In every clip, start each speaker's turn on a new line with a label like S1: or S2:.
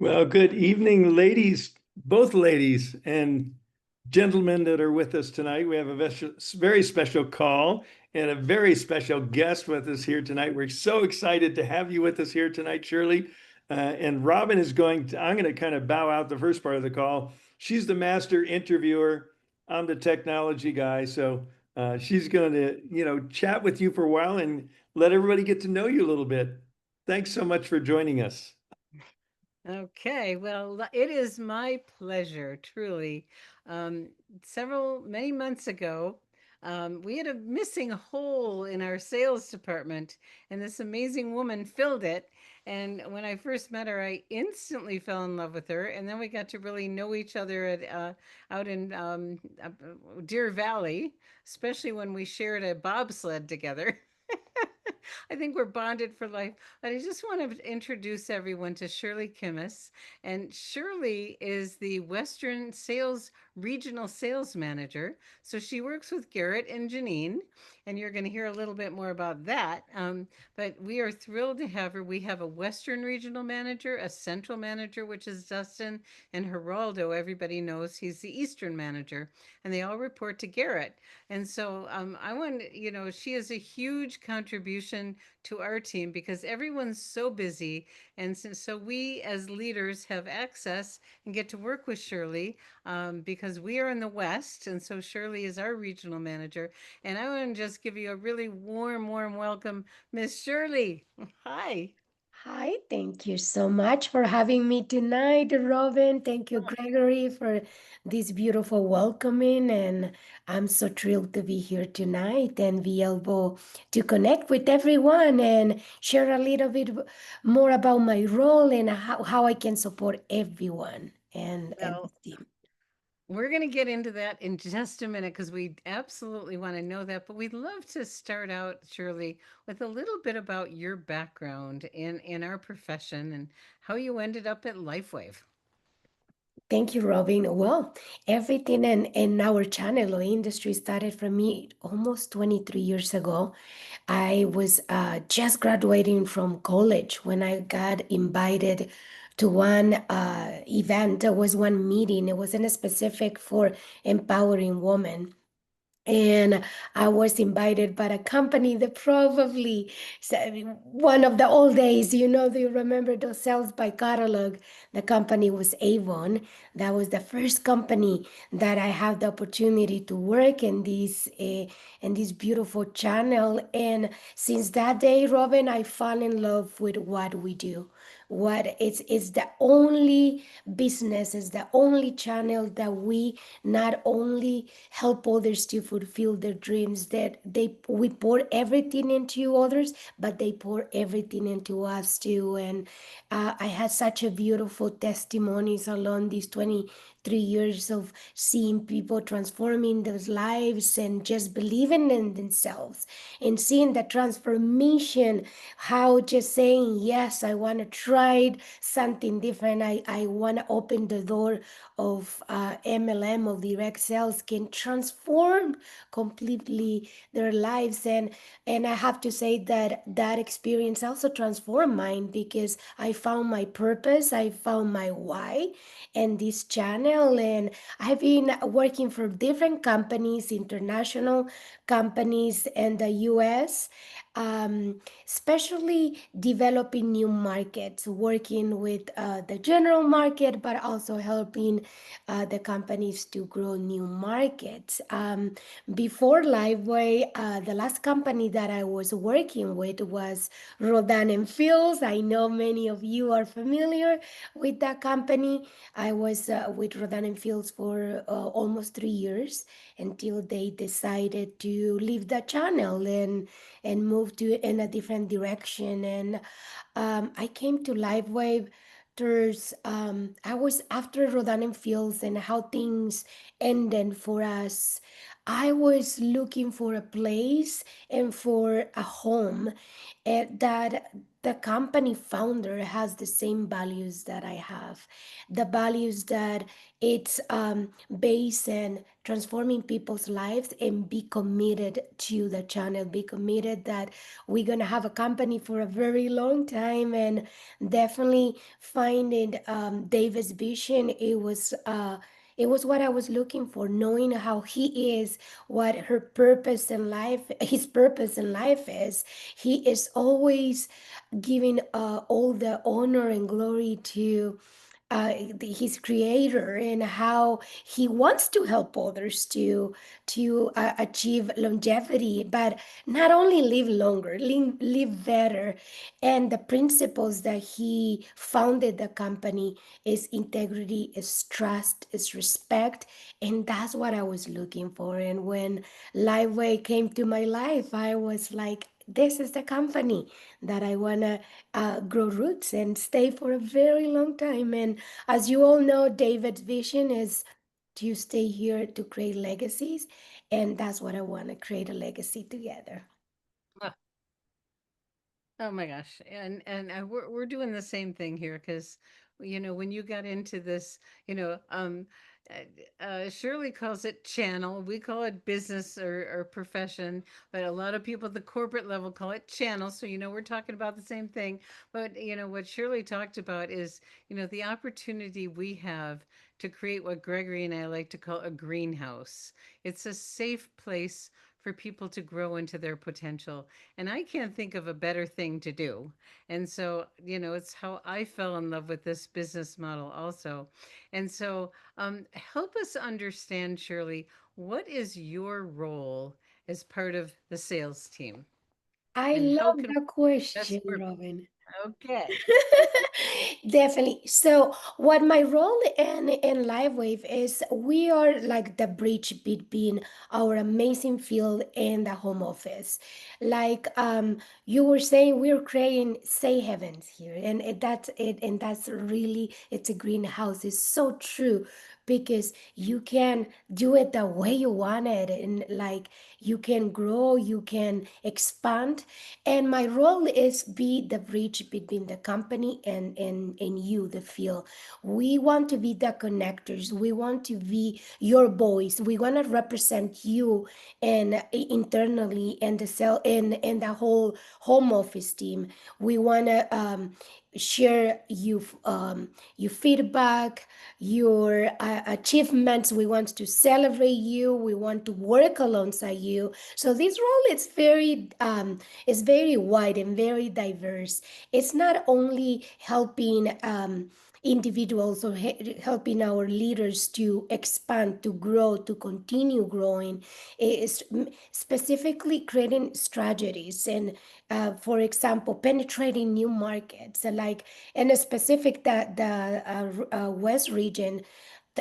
S1: Well, good evening, ladies, both ladies and gentlemen that are with us tonight. We have a very special call and a very special guest with us here tonight. We're so excited to have you with us here tonight, Shirley. And Robin I'm going to kind of bow out the first part of the call. She's the master interviewer. I'm the technology guy. So she's going to, chat with you for a while and let everybody get to know you a little bit. Thanks so much for joining us.
S2: Okay, well, it is my pleasure, truly. Um, many months ago, we had a missing hole in our sales department, and this amazing woman filled it. And when I first met her, I instantly fell in love with her. And then we got to really know each other out in Deer Valley, especially when we shared a bobsled together. I think we're bonded for life. But I just want to introduce everyone to Shirley Kimmis. And Shirley is the Western Sales Regional Sales Manager. So she works with Garrett and Janine, and you're going to hear a little bit more about that. But we are thrilled to have her. We have a Western Regional Manager, a Central Manager, which is Dustin, and Geraldo. Everybody knows he's the Eastern Manager, and they all report to Garrett. And so I want, she is a huge contribution to our team because everyone's so busy. And so we as leaders have access and get to work with Shirley because we are in the West. And so Shirley is our regional manager. And I want to just give you a really warm welcome, Miss Shirley. Hi.
S3: Hi, thank you so much for having me tonight, Robin. Thank you, Gregory, for this beautiful welcoming. And I'm so thrilled to be here tonight and be able to connect with everyone and share a little bit more about my role and how I can support everyone and
S2: Well,
S3: the team.
S2: we're going to get into that in just a minute because we absolutely want to know that. But we'd love to start out, Shirley, with a little bit about your background in our profession and how you ended up at LifeWave.
S3: Thank you, Robin. Well, everything in our channel or industry started for me almost 23 years ago. I was just graduating from college when I got invited to one event. There was one meeting. It wasn't specific for empowering women. And I was invited by a company that probably one of the old days, do you remember those sales by catalog? The company was Avon. That was the first company that I had the opportunity to work in this beautiful channel. And since that day, Robin, I fall in love with what we do. What it's the only business, is the only channel that we not only help others to fulfill their dreams, that we pour everything into others, but they pour everything into us too. And I had such a beautiful testimonies along these 23 years of seeing people transforming their lives and just believing in themselves and seeing the transformation, how just saying yes, I want to try something different. I want to open the door of MLM, of direct sales, can transform completely their lives. And I have to say that that experience also transformed mine because I found my purpose, I found my why in this channel. And I've been working for different companies, international companies in the US, especially developing new markets, working with the general market, but also helping the companies to grow new markets. Before Liveway, the last company that I was working with was Rodan and Fields. I know many of you are familiar with that company. I was with Rodan and Fields for almost 3 years until they decided to leave the channel and move to in a different direction. And I came to LiveWave. I was after Rodan and Fields and how things ended for us. I was looking for a place and for a home that the company founder has the same values that I have, the values that it's based in transforming people's lives and be committed to the channel, be committed that we're gonna have a company for a very long time, and definitely finding David's vision. It was what I was looking for, knowing how he is, what her purpose in life, his purpose in life is. He is always giving all the honor and glory to his creator, and how he wants to help others to achieve longevity, but not only live longer, live better. And the principles that he founded the company is integrity, is trust, is respect, and that's what I was looking for. And when LifeWave came to my life, I was like, this is the company that I want to grow roots and stay for a very long time. And as you all know, David's vision is to stay here to create legacies. And that's what I want to create, a legacy together.
S2: Oh my gosh. And we're doing the same thing here because when you got into this, you know, Shirley calls it channel. We call it business or profession, but a lot of people at the corporate level call it channel. So we're talking about the same thing. But what Shirley talked about is the opportunity we have to create what Gregory and I like to call a greenhouse. It's a safe place for people to grow into their potential, and I can't think of a better thing to do. And so, it's how I fell in love with this business model also. And so, help us understand, Shirley, what is your role as part of the sales team?
S3: I
S2: And how
S3: love
S2: can we
S3: that question,
S2: best work?
S3: Robin.
S2: Okay.
S3: Definitely. So, what my role in LifeWave is, we are like the bridge between our amazing field and the home office. Like you were saying, we're creating say heavens here, and that's it. And that's really, it's a greenhouse. It's so true, because you can do it the way you want it, and like you can grow, you can expand. And my role is be the bridge between the company and you, the field. We want to be the connectors. We want to be your voice. We want to represent you and internally, and the cell and the whole home office team. We want to share your feedback, your achievements. We want to celebrate you. We want to work alongside you. So this role is very wide and very diverse. It's not only helping individuals, or helping our leaders to expand, to grow, to continue growing. It's specifically creating strategies and, for example, penetrating new markets, like in a specific, the West region.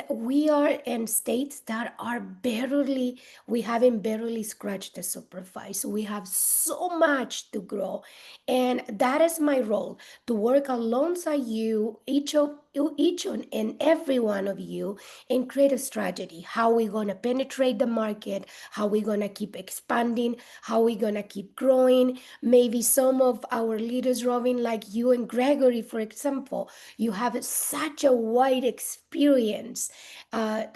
S3: We are in states that are barely, we haven't barely scratched the surface. We have so much to grow. And that is my role, to work alongside you, and every one of you, and create a strategy. How we gonna penetrate the market, how we gonna keep expanding, how we gonna keep growing. Maybe some of our leaders, Robin, like you and Gregory, for example, you have such a wide experience, uh,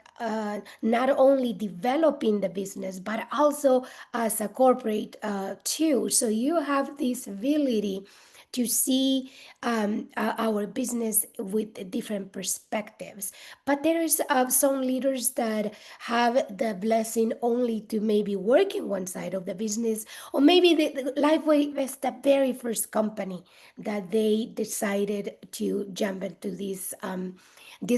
S3: not only developing the business, but also as a corporate too. So you have this ability to see our business with different perspectives. But there is some leaders that have the blessing only to maybe work in one side of the business, or maybe the LifeWave is the very first company that they decided to jump into this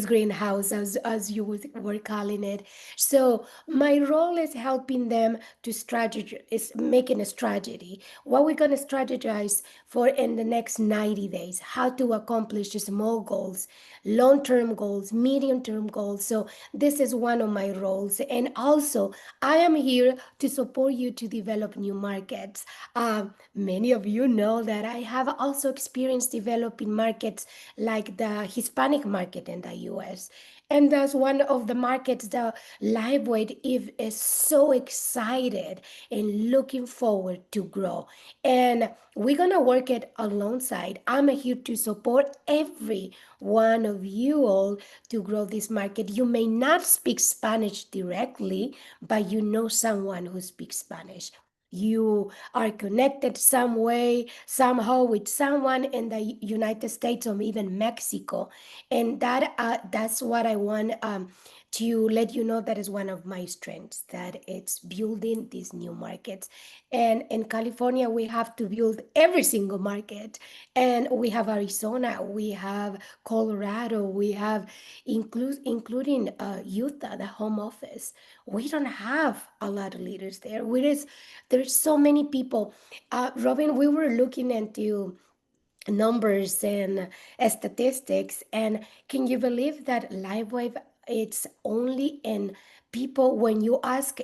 S3: greenhouse, as you were calling it. So my role is helping them to strategize, is making a strategy. What we're going to strategize for in the next 90 days, how to accomplish small goals, long-term goals, medium-term goals. So this is one of my roles. And also, I am here to support you to develop new markets. Many of you know that I have also experienced developing markets like the Hispanic market in the US. And that's one of the markets that LifeWave is so excited and looking forward to grow. And we're gonna work it alongside. I'm here to support every one of you all to grow this market. You may not speak Spanish directly, but you know someone who speaks Spanish. You are connected some way, somehow with someone in the United States or even Mexico, and that's what I want to let you know. That is one of my strengths, that it's building these new markets. And in California we have to build every single market, and we have Arizona, we have Colorado, we have including Utah, the home office. We don't have a lot of leaders there. There's so many people. Robin, we were looking into numbers and statistics, and can you believe that LifeWave, it's only in people, when you ask,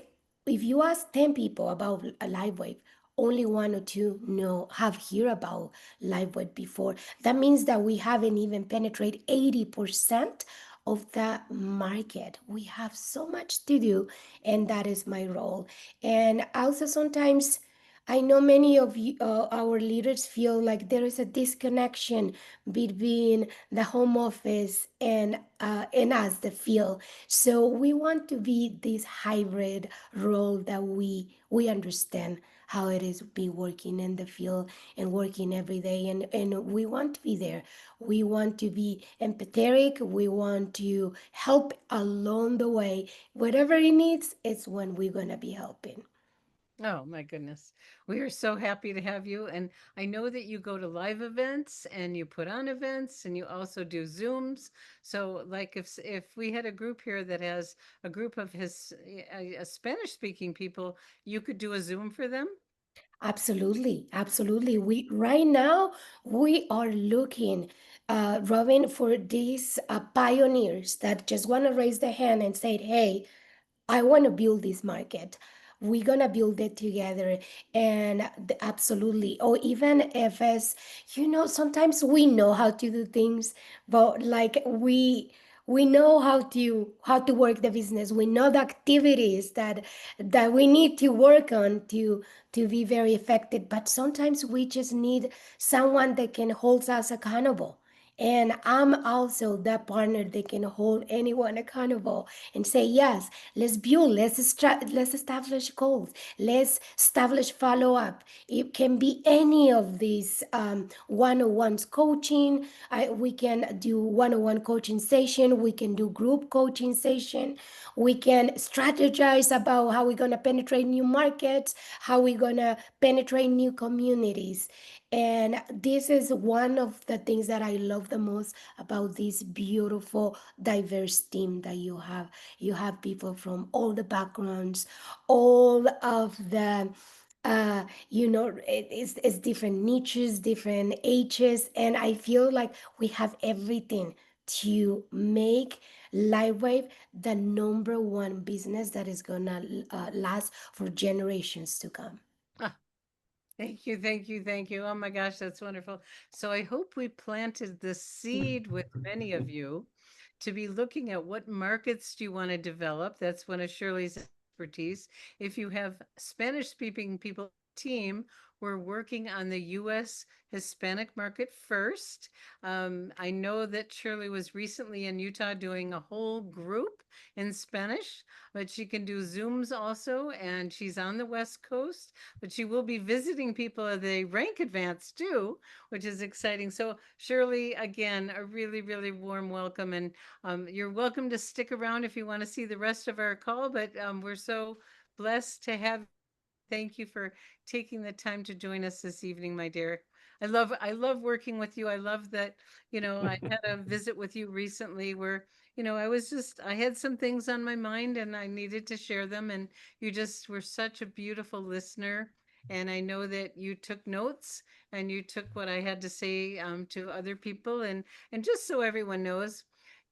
S3: if you ask 10 people about a LifeWave, only one or two know, have heard about LifeWave before. That means that we haven't even penetrated 80% of the market. We have so much to do, and that is my role. And also sometimes I know many of you, our leaders feel like there is a disconnection between the home office and us, the field. So we want to be this hybrid role, that we understand how it is be working in the field and working every day, and we want to be there. We want to be empathetic. We want to help along the way. Whatever it needs, it's when we're gonna be helping.
S2: Oh my goodness. We are so happy to have you. And I know that you go to live events and you put on events and you also do Zooms. So like if we had a group here that has a group of his Spanish speaking people, you could do a Zoom for them.
S3: Absolutely, absolutely. We right now we are looking, Robin, for these pioneers that just want to raise their hand and say, "Hey, I want to build this market. We're gonna build it together." And absolutely. Or even if it's, sometimes we know how to do things, but like we know how to work the business. We know the activities that we need to work on to be very effective. But sometimes we just need someone that can hold us accountable. And I'm also that partner that can hold anyone accountable and say, yes, let's build, let's establish goals, let's establish follow up. It can be any of these one-on-ones coaching. We can do one-on-one coaching session. We can do group coaching session. We can strategize about how we're gonna penetrate new markets, how we're gonna penetrate new communities. And this is one of the things that I love the most about this beautiful, diverse team that you have. You have people from all the backgrounds, all of the, it's different niches, different ages, and I feel like we have everything to make LifeWave the number one business that is gonna last for generations to come.
S2: Thank you, thank you, thank you. Oh my gosh, that's wonderful. So I hope we planted the seed with many of you to be looking at what markets do you want to develop. That's one of Shirley's expertise. If you have Spanish speaking people team, we're working on the US Hispanic market first. I know that Shirley was recently in Utah doing a whole group in Spanish, but she can do Zooms also, and she's on the West Coast, but she will be visiting people at the rank advance too, which is exciting. So Shirley, again, a really, really warm welcome. And you're welcome to stick around if you want to see the rest of our call, but we're so blessed to have. Thank you for taking the time to join us this evening, my dear. I love working with you. I love that, I had a visit with you recently where, I had some things on my mind and I needed to share them, and you just were such a beautiful listener. And I know that you took notes and you took what I had to say to other people. And just so everyone knows,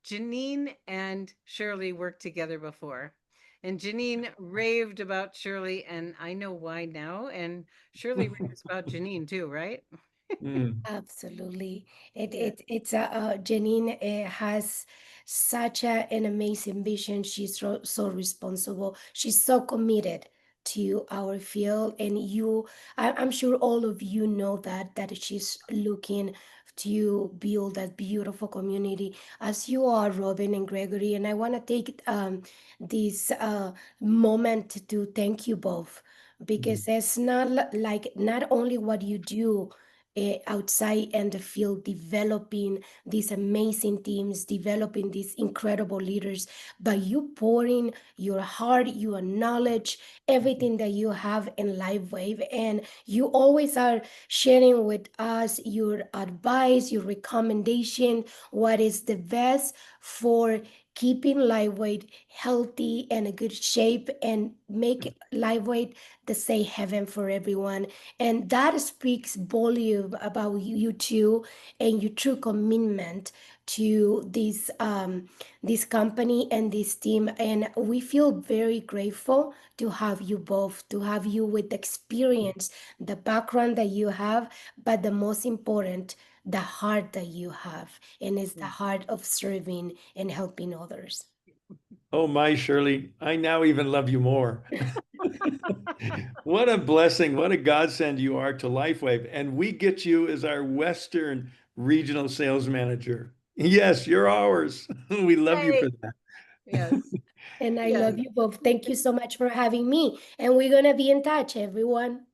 S2: Janine and Shirley worked together before. And Janine raved about Shirley, and I know why now. And Shirley raves about Janine too, right?
S1: Mm,
S3: Absolutely.
S2: Yeah.
S3: It's Janine has such an amazing vision. She's so responsible. She's so committed to our field, and I'm sure all of you know that she's looking to build that beautiful community as you are, Robin and Gregory. And I want to take this moment to thank you both
S1: mm,
S3: because it's not like not only what you do outside in the field, developing these amazing teams, developing these incredible leaders, but you pouring your heart, your knowledge, everything that you have in LifeWave, and you always are sharing with us your advice, your recommendation, what is the best for keeping LifeWave healthy and a good shape and make LifeWave the safe heaven for everyone. And that speaks volume about you two and your true commitment to this company and this team. And we feel very grateful to have you both, to have you with the experience, the background that you have, but the most important, the heart that you have. And it's the
S2: Yeah.
S3: heart of serving and helping others.
S1: oh my, Shirley, I now even love you more. What a blessing, what a godsend you are to LifeWave. And we get you as our Western regional sales manager. Yes, you're ours. We love you
S2: Yay.
S1: for that.
S2: Yes.
S3: And I
S2: Yes.
S3: love you both. Thank you so much for having me. And we're going to be in touch, everyone.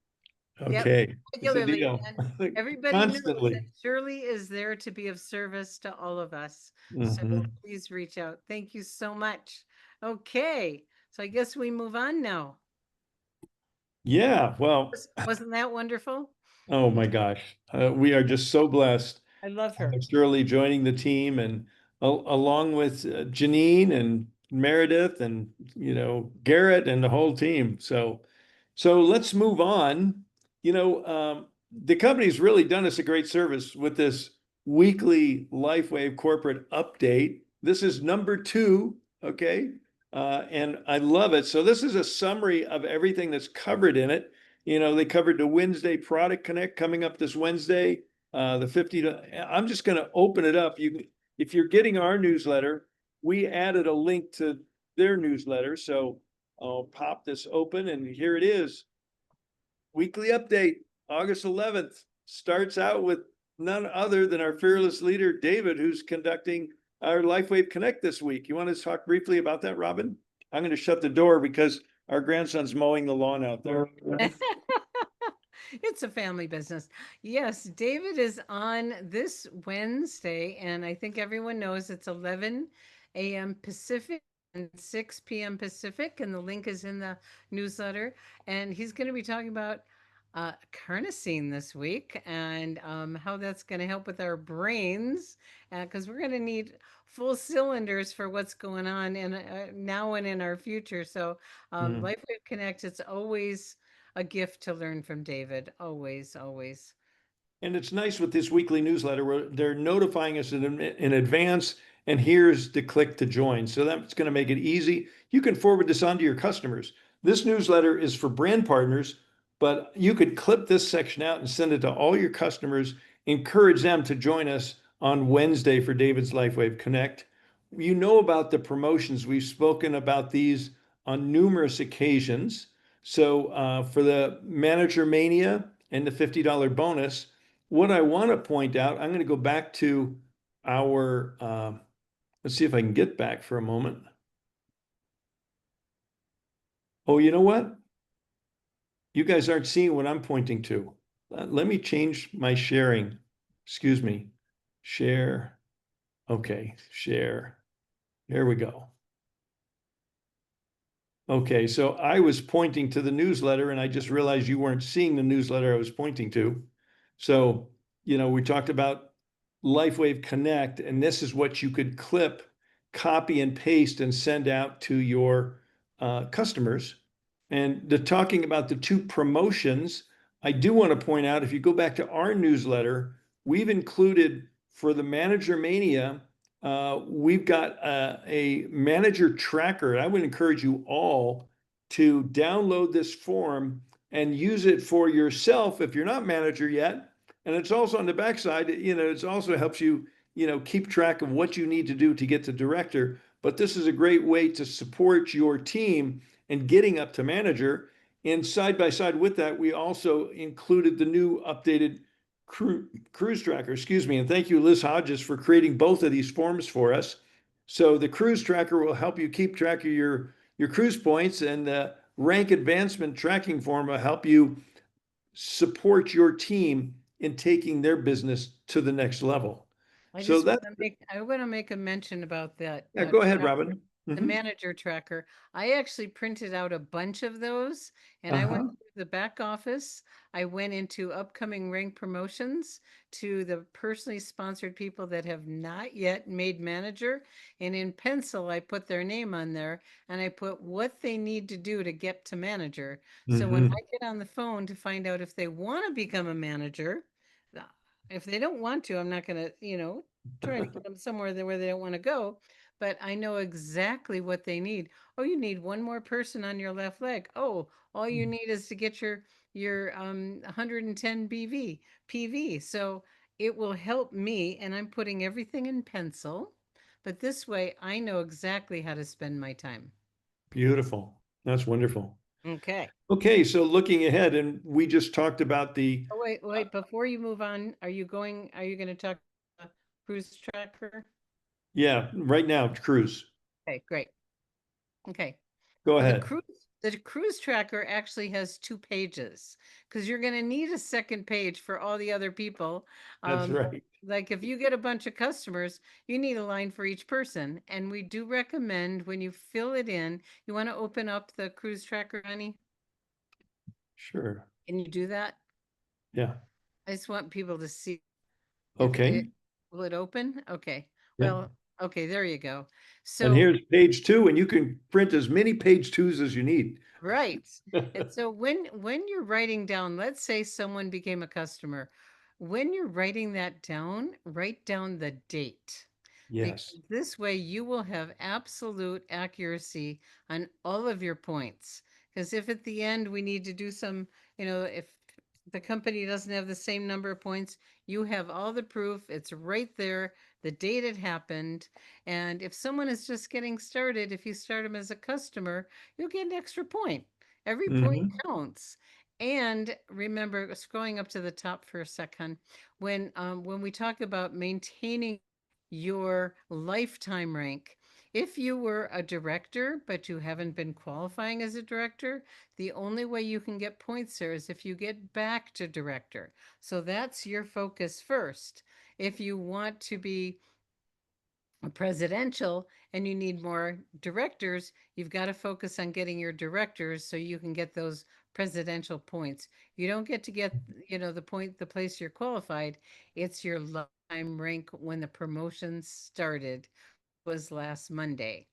S2: Yep.
S1: Okay, it's a
S2: Regularly.
S1: deal.
S2: And everybody knows that
S1: Constantly.
S2: Shirley is there to be of service to all of us. So
S1: Mhm.
S2: please reach out. Thank you so much. Okay. So I guess we move on now.
S1: Yeah, well,
S2: Wasn't that wonderful?
S1: oh my gosh, we are just so blessed.
S2: I love her.
S1: Shirley joining the team and along with Janine and Meredith and Garrett and the whole team. So let's move on. The company's really done us a great service with this weekly LifeWave corporate update. This is number two, okay? And I love it. So this is a summary of everything that's covered in it. They covered the Wednesday Product Connect coming up this Wednesday, the 50 to, I'm just going to open it up. If you're getting our newsletter, we added a link to their newsletter. So I'll pop this open and here it is. Weekly update, August 11th, starts out with none other than our fearless leader, David, who's conducting our LifeWave Connect this week. You want to talk briefly about that, Robin? I'm going to shut the door because our grandson's mowing the lawn out there.
S2: It's a family business. Yes, David is on this Wednesday, and I think everyone knows it's 11 a.m. Pacific and 6 p.m. Pacific, and the link is in the newsletter. And he's going to be talking about carnosine this week and how that's going to help with our brains, because we're going to need full cylinders for what's going on in now and in our future. So,
S1: Mm.
S2: LifeWave Connect, it's always a gift to learn from David. Always, always.
S1: And it's nice with this weekly newsletter where they're notifying us in advance, and here's the click to join. So that's going to make it easy. You can forward this on to your customers. This newsletter is for brand partners, but you could clip this section out and send it to all your customers, encourage them to join us on Wednesday for David's LifeWave Connect. You know about the promotions. We've spoken about these on numerous occasions. So for the Manager Mania and the $50 bonus, what I want to point out, I'm going to go back to our, let's see if I can get back for a moment. Oh, you know what? You guys aren't seeing what I'm pointing to. Let me change my sharing. Excuse me. Share. Okay, share. There we go. Okay, so I was pointing to the newsletter and I just realized you weren't seeing the newsletter I was pointing to. So, we talked about LifeWave Connect, and this is what you could clip, copy and paste and send out to your customers. And talking about the two promotions, I do want to point out, if you go back to our newsletter, we've included for the Manager Mania, we've got a manager tracker. I would encourage you all to download this form and use it for yourself if you're not manager yet, And it's also on the backside, it also helps you, keep track of what you need to do to get to director. But this is a great way to support your team and getting up to manager. And side by side with that, we also included the new updated cruise tracker, excuse me. And thank you, Liz Hodges, for creating both of these forms for us. So the cruise tracker will help you keep track of your cruise points, and the rank advancement tracking form will help you support your team in taking their business to the next level.
S2: I
S1: So
S2: just want
S1: that,
S2: to make a mention about that
S1: yeah, go ahead,
S2: tracker,
S1: Robin.
S2: the manager tracker. I actually printed out a bunch of those and I went
S1: Uh-huh.
S2: to the back office. I went into upcoming rank promotions to the personally sponsored people that have not yet made manager. And in pencil, I put their name on there and I put what they need to do to get to manager. So when
S1: Mm-hmm.
S2: I get on the phone to find out if they want to become a manager, if they don't want to, I'm not going to, try to get them somewhere where they don't want to go. But I know exactly what they need. Oh, you need one more person on your left leg. Oh, all you need is to get your 110 BV PV. So it will help me, and I'm putting everything in pencil. But this way, I know exactly how to spend my time.
S1: Beautiful. That's wonderful.
S2: Okay.
S1: Okay, so looking ahead, and we just talked about the,
S2: Oh, wait. Before you move on, are you going to talk cruise tracker?
S1: yeah, right now, cruise.
S2: Okay, great. Okay.
S1: Go
S2: Well,
S1: ahead.
S2: the cruise tracker actually has 2 pages because you're going to need a second page for all the other people.
S1: That's
S2: Um,
S1: right.
S2: like if you get a bunch of customers, you need a line for each person. And we do recommend when you fill it in, you want to open up the cruise tracker, honey.
S1: Sure.
S2: Can you do that?
S1: Yeah.
S2: I just want people to see if it
S1: Okay.
S2: will it open. Okay.
S1: Yeah.
S2: Well, okay, there you go.
S1: And
S2: So
S1: here's page two, and you can print as many page twos as you need.
S2: right. And so when you're writing down, let's say someone became a customer, when you're writing that down, write down the date.
S1: Yes.
S2: Because this way you will have absolute accuracy on all of your points. Because if at the end we need to do some, if the company doesn't have the same number of points, you have all the proof. It's right there, the date it happened. And if someone is just getting started, if you start them as a customer, you'll get an extra point. Every point
S1: Hmm.
S2: counts. And remember, scrolling up to the top for a second, when we talk about maintaining your lifetime rank. If you were a director, but you haven't been qualifying as a director, the only way you can get points there is if you get back to director. So that's your focus first. If you want to be a presidential and you need more directors, you've got to focus on getting your directors so you can get those presidential points. You don't get to get, the place you're qualified. It's your lifetime rank when the promotion started was last Monday.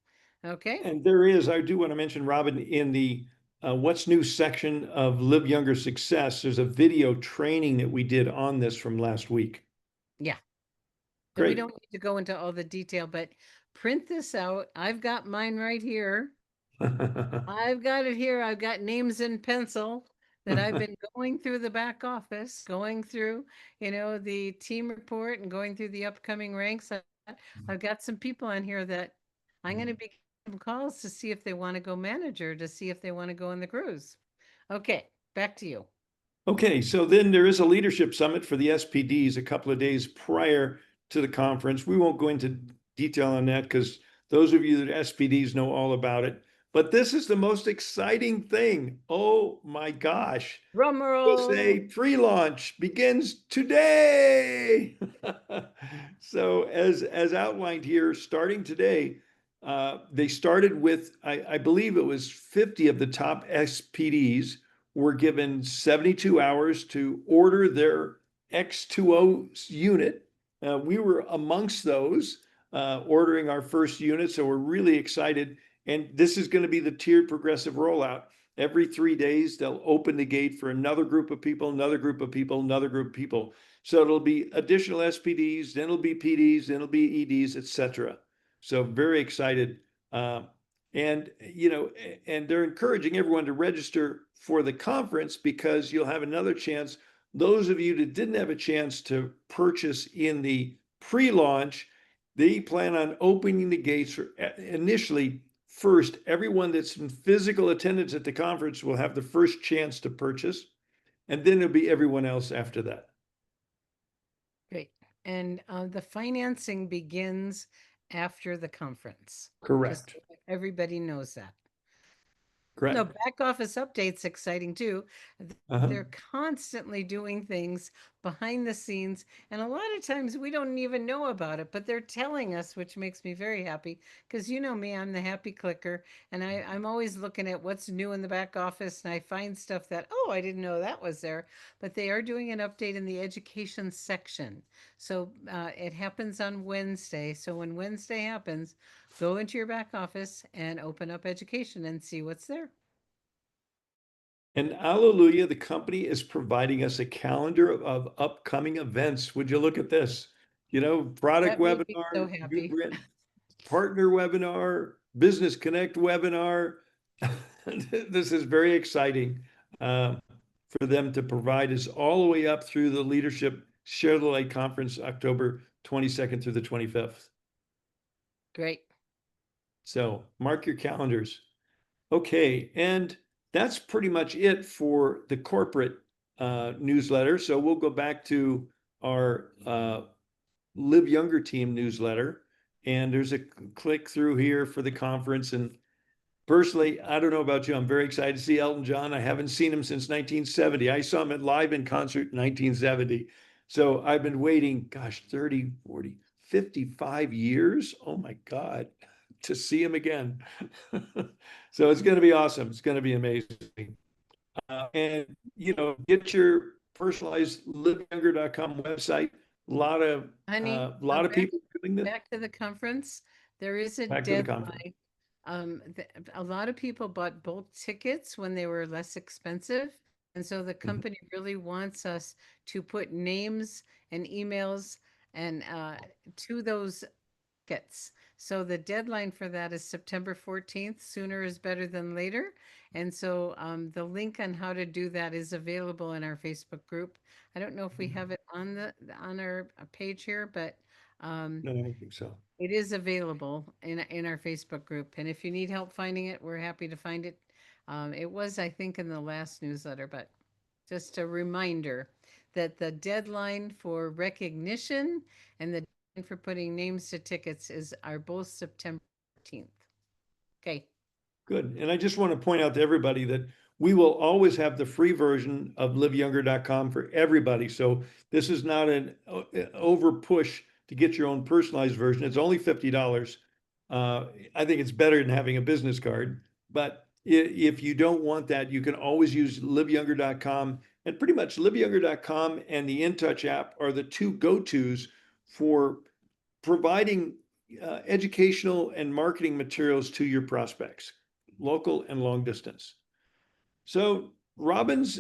S2: Okay?
S1: And there is, I do want to mention, Robin, in the What's New section of Live Younger Success, there's a video training that we did on this from last week.
S2: Yeah. And we
S1: Great.
S2: don't need to go into all the detail, but print this out. I've got mine right here. I've got it here. I've got names in pencil that I've been going through the back office, going through, the team report and going through the upcoming ranks. I've got some people on here that I'm going to be some calls to see if they want to go manager, to see if they want to go on the cruise. Okay, back to you.
S1: Okay, so then there is a leadership summit for the SPDs a couple of days prior to the conference. We won't go into detail on that because those of you that are SPDs know all about it. But this is the most exciting thing. Oh my gosh.
S2: Drum
S1: USA
S2: roll.
S1: pre-launch begins today. So as outlined here, starting today, they started with, I believe it was 50 of the top SPDs were given 72 hours to order their X2O unit. We were amongst those ordering our first unit, so we're really excited. And this is going to be the tiered progressive rollout. Every 3 days, they'll open the gate for another group of people, another group of people, another group of people. So it'll be additional SPDs, then it'll be PDs, then it'll be EDs, etc. So very excited. And and they're encouraging everyone to register for the conference because you'll have another chance those of you that didn't have a chance to purchase in the pre-launch, they plan on opening the gates for initially first. Everyone that's in physical attendance at the conference will have the first chance to purchase, and then it'll be everyone else after that.
S2: Great. And the financing begins after the conference. Just
S1: Correct.
S2: so everybody knows that. No,
S1: Correct.
S2: back office updates exciting too.
S1: Uh-huh.
S2: They're constantly doing things behind the scenes, and a lot of times we don't even know about it, but they're telling us, which makes me very happy because you know me, I'm the happy clicker, and I'm always looking at what's new in the back office, and I find stuff that, oh, I didn't know that was there. But they are doing an update in the education section. So it happens on Wednesday. So when Wednesday happens, go into your back office and open up education and see what's there.
S1: And hallelujah, the company is providing us a calendar of upcoming events. Would you look at this? Product
S2: That made me so
S1: webinar, new
S2: happy.
S1: brand, partner webinar, business connect webinar. This is very exciting for them to provide us all the way up through the Leadership Share the Light Conference, October 22nd through the 25th.
S2: Great.
S1: So mark your calendars. Okay, and that's pretty much it for the corporate newsletter. So we'll go back to our Live Younger Team newsletter, and there's a click through here for the conference. And personally, I don't know about you, I'm very excited to see Elton John. I haven't seen him since 1970. I saw him live in concert in 1970. So I've been waiting, gosh, 30, 40, 55 years. Oh my God, to see him again. So it's going to be awesome. It's going to be amazing. And, get your personalized liveyounger.com website.
S2: Honey,
S1: A lot of people doing this.
S2: back to the conference. There is a
S1: Back to the conference.
S2: deadline. A lot of people bought bulk tickets when they were less expensive. And so the
S1: Mhm.
S2: company really wants us to put names and emails and to those tickets. So the deadline for that is September 14th. Sooner is better than later. And so the link on how to do that is available in our Facebook group. I don't know if we have it on on our page here, but um,
S1: No, I don't think so.
S2: it is available in our Facebook group. And if you need help finding it, we're happy to find it. It was, I think, in the last newsletter, but just a reminder that the deadline for recognition and the deadline for putting names to tickets are both September 14th. Okay.
S1: Good. And I just want to point out to everybody that we will always have the free version of liveyounger.com for everybody. So this is not an over push to get your own personalized version. It's only $50. I think it's better than having a business card. But if you don't want that, you can always use liveyounger.com. And pretty much liveyounger.com and the InTouch app are the two go-tos for providing educational and marketing materials to your prospects, local and long distance. So, Robin's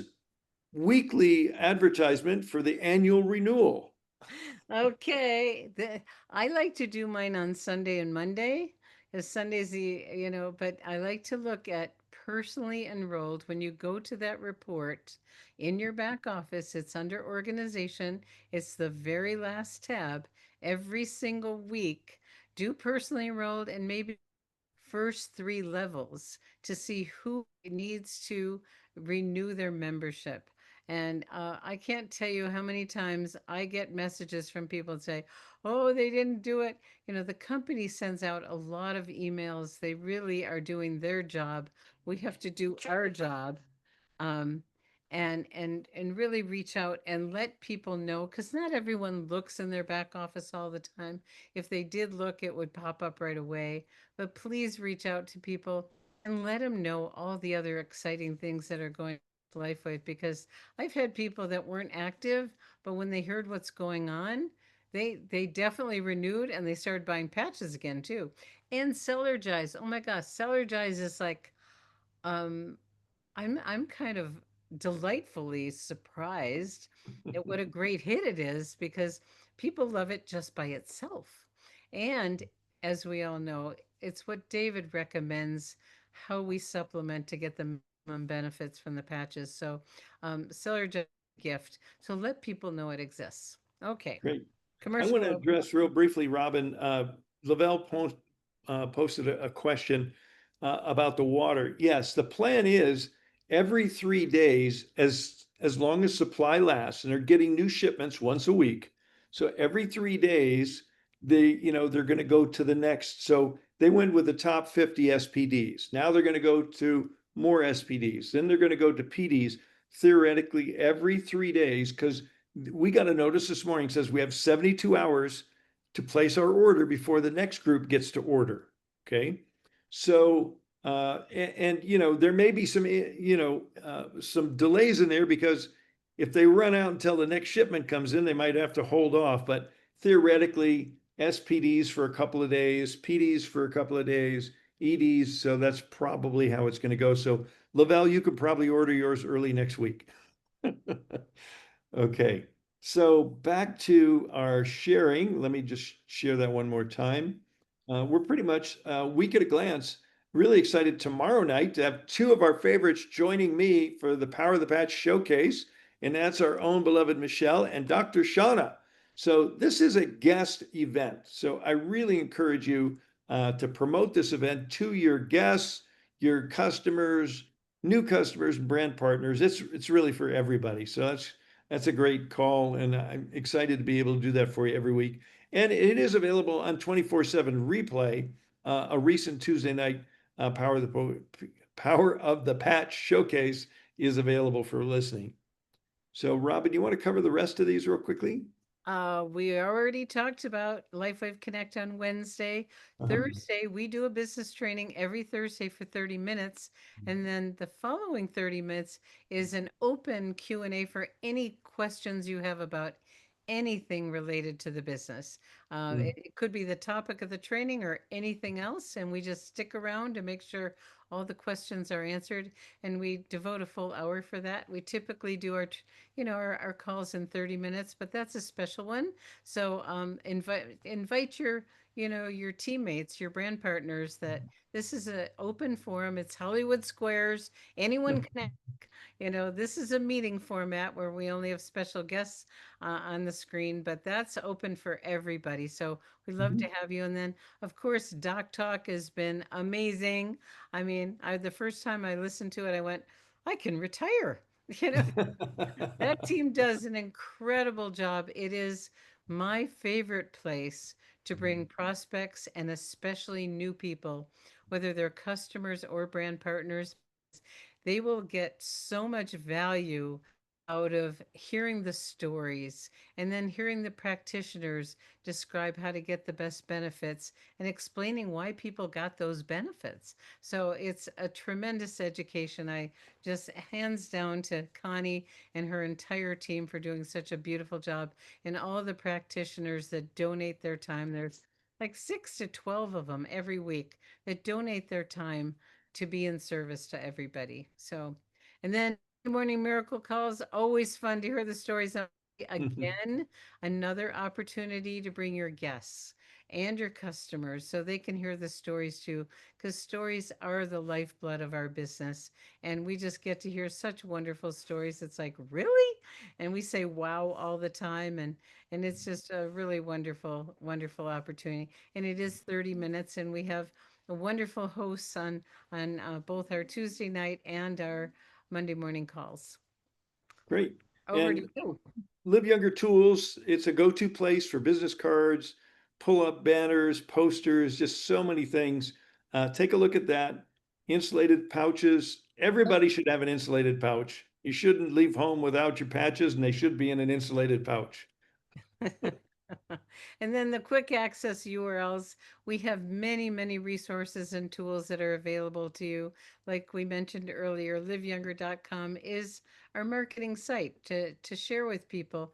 S1: weekly advertisement for the annual renewal.
S2: Okay. I like to do mine on Sunday and Monday because Sunday's but I like to look at personally enrolled. When you go to that report in your back office, it's under organization, it's the very last tab. Every single week, do personally enrolled and maybe first three levels to see who needs to renew their membership. And I can't tell you how many times I get messages from people that say, oh, they didn't do it. The company sends out a lot of emails. They really are doing their job. We have to do our job. Um, and really reach out and let people know because not everyone looks in their back office all the time. If they did look, it would pop up right away. But please reach out to people and let them know all the other exciting things that are going on with LifeWave because I've had people that weren't active, but when they heard what's going on, they definitely renewed and they started buying patches again too. And Sellergize. Oh my gosh, Sellergize is like um I'm kind of delightfully surprised at what a great hit it is because people love it just by itself. And as we all know, it's what David recommends how we supplement to get the minimum benefits from the patches. So, Seller gift. So let people know it exists. Okay.
S1: Great. I want
S2: Commercial
S1: to
S2: over.
S1: address real briefly, Robin. Lavelle posted a question about the water. Yes, the plan is every 3 days, as long as supply lasts, and they're getting new shipments once a week. So every 3 days, they're going to go to the next. So they went with the top 50 SPDs. Now they're going to go to more SPDs. Then they're going to go to PDs theoretically every 3 days, because we got a notice this morning says we have 72 hours to place our order before the next group gets to order. Okay. So, there may be some delays in there, because if they run out until the next shipment comes in, they might have to hold off. But theoretically, SPDs for a couple of days, PDs for a couple of days, EDs. So that's probably how it's going to go. So, Lavelle, you could probably order yours early next week. Okay, so back to our sharing. Let me just share that one more time. We're pretty much week at a glance. Really excited tomorrow night to have two of our favorites joining me for the Power of the Patch showcase, and that's our own beloved Michelle and Dr. Shauna. So this is a guest event. So I really encourage you to promote this event to your guests, your customers, new customers, and brand partners. It's really for everybody. So that's a great call, and I'm excited to be able to do that for you every week. And it is available on 24/7 replay. A recent Tuesday night Power of the Patch showcase is available for listening. So, Robin, you want to cover the rest of these real quickly?
S2: We already talked about LifeWave Connect on Wednesday.
S1: Uh-huh.
S2: Thursday, we do a business training every Thursday for 30 minutes. And then the following 30 minutes is an open Q&A for any questions you have about anything related to the business.
S1: Mm.
S2: It could be the topic of the training or anything else. And we just stick around to make sure all the questions are answered. And we devote a full hour for that. We typically do our calls in 30 minutes, but that's a special one. So invite your teammates, your brand partners, that this is an open forum. It's Hollywood Squares. Anyone can ask. This is a meeting format where we only have special guests on the screen, but that's open for everybody. So we'd love to
S1: Mhm.
S2: have you. And then, of course, Doc Talk has been amazing. I mean, the first time I listened to it, I went, I can retire. You know, that team does an incredible job. It is my favorite place to bring prospects and especially new people, whether they're customers or brand partners. They will get so much value out of hearing the stories and then hearing the practitioners describe how to get the best benefits and explaining why people got those benefits. So it's a tremendous education. I just hands down to Connie and her entire team for doing such a beautiful job, and all the practitioners that donate their time. There's like 6 to 12 of them every week that donate their time to be in service to everybody. So, and then morning miracle calls, always fun to hear the stories. Again, another opportunity to bring your guests and your customers so they can hear the stories too, because stories are the lifeblood of our business. And we just get to hear such wonderful stories. It's like, really? And we say wow all the time. And it's just a really wonderful, wonderful opportunity. And it is 30 minutes, and we have a wonderful hosts on both our Tuesday night and our Monday morning calls.
S1: Great.
S2: Over to
S1: And
S2: you.
S1: Live Younger Tools, it's a go-to place for business cards, pull-up banners, posters, just so many things. Take a look at that. Insulated pouches. Everybody should have an insulated pouch. You shouldn't leave home without your patches, and they should be in an insulated pouch.
S2: And then the quick access URLs, we have many, many resources and tools that are available to you. Like we mentioned earlier, liveyounger.com is our marketing site to share with people,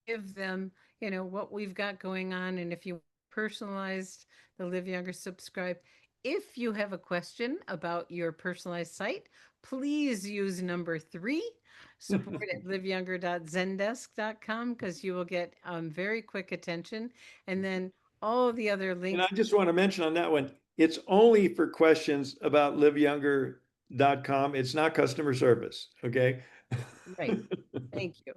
S2: give them, what we've got going on. And if you personalized the Live Younger subscribe, if you have a question about your personalized site, please use number 3, support at liveyounger.zendesk.com, because you will get very quick attention. And then all the other
S1: And I
S2: links.
S1: just want to mention on that one, it's only for questions about liveyounger.com. It's not customer service. Okay.
S2: Right. Thank you.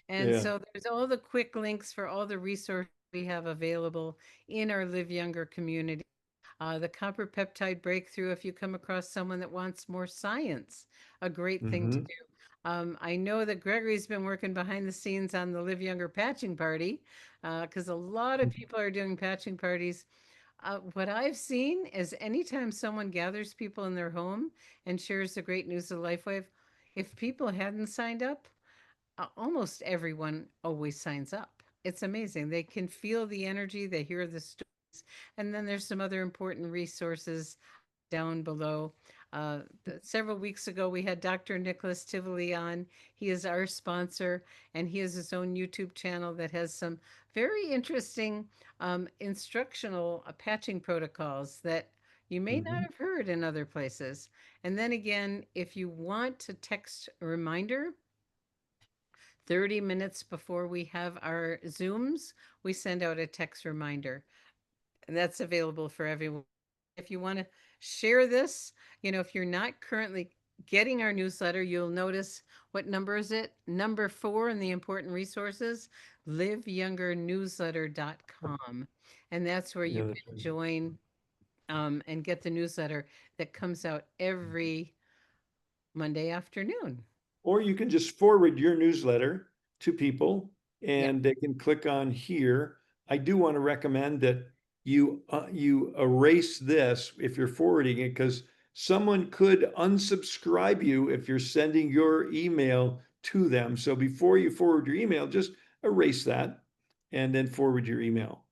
S2: And
S1: Yeah.
S2: so there's all the quick links for all the resources we have available in our Live Younger community. The copper peptide breakthrough, if you come across someone that wants more science, a great thing to
S1: Hmm.
S2: do. I know that Gregory's been working behind the scenes on the Live Younger patching party because a lot of people are doing patching parties. What I've seen is anytime someone gathers people in their home and shares the great news of LifeWave, if people hadn't signed up, almost everyone always signs up. It's amazing. They can feel the energy, they hear the stories, and then there's some other important resources down below. Several weeks ago, we had Dr. Nicholas Tivoli on. He is our sponsor, and he has his own YouTube channel that has some very interesting instructional patching protocols that you may not
S1: Hmm.
S2: have heard in other places. And then again, if you want to text a reminder, 30 minutes before we have our Zooms, we send out a text reminder. And that's available for everyone. If you want to share this, if you're not currently getting our newsletter, you'll notice what number is it? Number 4 in the important resources, liveyoungernewsletter.com. And that's where you
S1: Yeah,
S2: can
S1: that's right.
S2: join and get the newsletter that comes out every Monday afternoon.
S1: Or you can just forward your newsletter to people
S2: Yeah.
S1: and they can click on here. I do want to recommend that you erase this if you're forwarding it because someone could unsubscribe you if you're sending your email to them. So before you forward your email, just erase that and then forward your email.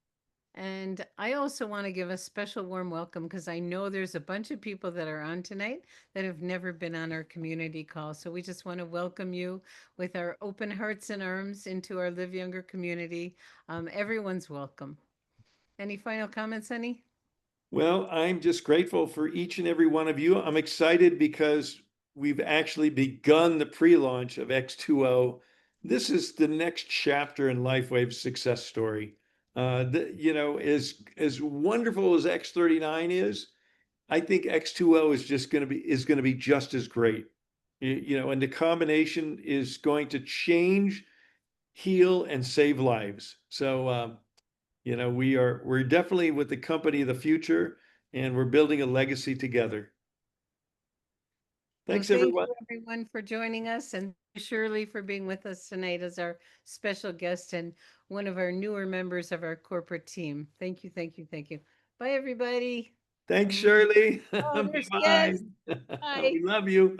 S2: And I also want to give a special warm welcome because I know there's a bunch of people that are on tonight that have never been on our community call. So we just want to welcome you with our open hearts and arms into our Live Younger community. Everyone's welcome. Any final comments, honey?
S1: Well, I'm just grateful for each and every one of you. I'm excited because we've actually begun the pre-launch of X2O. This is the next chapter in LifeWave's success story. As wonderful as X39 is, I think X2O is going to be just as great. And the combination is going to change, heal, and save lives. So we're definitely with the company of the future and we're building a legacy together.
S2: Well,
S1: Thanks,
S2: thank
S1: everyone.
S2: you everyone for joining us and Shirley for being with us tonight as our special guest and one of our newer members of our corporate team. Thank you, thank you, thank you. Bye, everybody.
S1: Thanks,
S2: Mm.
S1: Shirley.
S2: Oh, there's
S1: Bye-bye.
S2: yes. Bye.
S1: We love you.